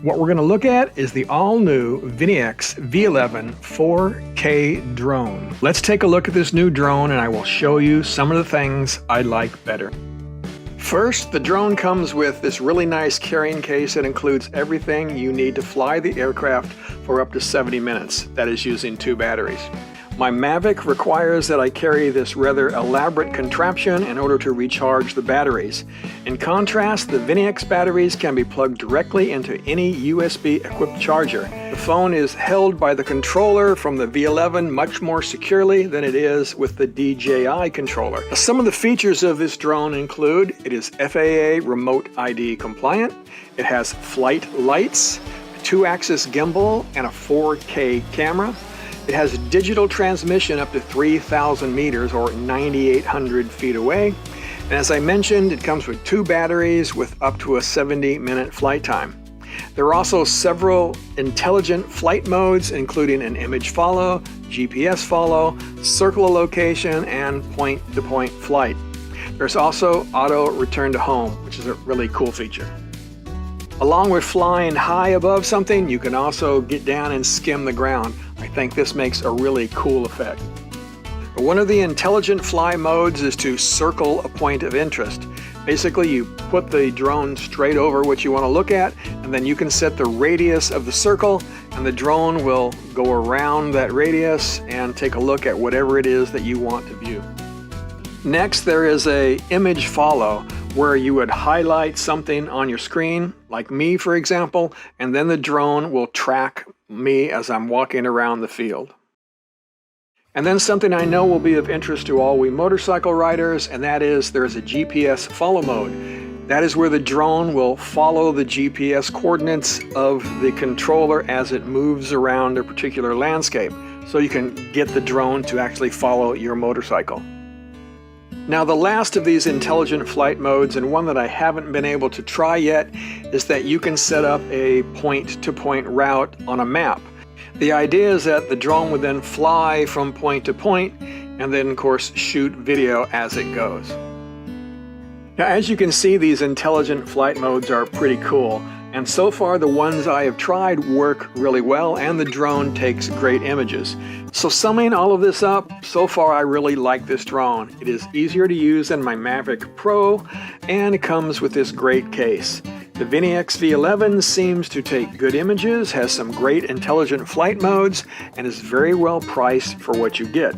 What we're going to look at is the all-new Veeniix V11 4K drone. Let's take a look at this new drone and I will show you some of the things I like better. First, the drone comes with this really nice carrying case that includes everything you need to fly the aircraft for up to 70 minutes. That is using 2 batteries. My Mavic requires that I carry this rather elaborate contraption in order to recharge the batteries. In contrast, the Veeniix batteries can be plugged directly into any USB-equipped charger. The phone is held by the controller from the V11 much more securely than it is with the DJI controller. Some of the features of this drone include it is FAA Remote ID compliant, it has flight lights, a 2-axis gimbal, and a 4K camera. It has digital transmission up to 3,000 meters or 9,800 feet away. And as I mentioned, it comes with 2 batteries with up to a 70-minute flight time. There are also several intelligent flight modes, including an image follow, GPS follow, circle location, and point-to-point flight. There's also auto return to home, which is a really cool feature. Along with flying high above something, you can also get down and skim the ground. I think this makes a really cool effect. One of the intelligent fly modes is to circle a point of interest. Basically, you put the drone straight over what you want to look at, and then you can set the radius of the circle, and the drone will go around that radius and take a look at whatever it is that you want to view. Next, there is an image follow, where you would highlight something on your screen, like me for example, and then the drone will track me as I'm walking around the field. And then something I know will be of interest to all we motorcycle riders, and that is there's a GPS follow mode. That is where the drone will follow the GPS coordinates of the controller as it moves around a particular landscape, so you can get the drone to actually follow your motorcycle. Now, the last of these intelligent flight modes, and one that I haven't been able to try yet, is that you can set up a point-to-point route on a map. The idea is that the drone would then fly from point to point and then, of course, shoot video as it goes. Now, as you can see, these intelligent flight modes are pretty cool, and so far the ones I have tried work really well and the drone takes great images. So summing all of this up, so far I really like this drone. It is easier to use than my Mavic Pro, and it comes with this great case. The Veeniix V11 seems to take good images, has some great intelligent flight modes, and is very well priced for what you get.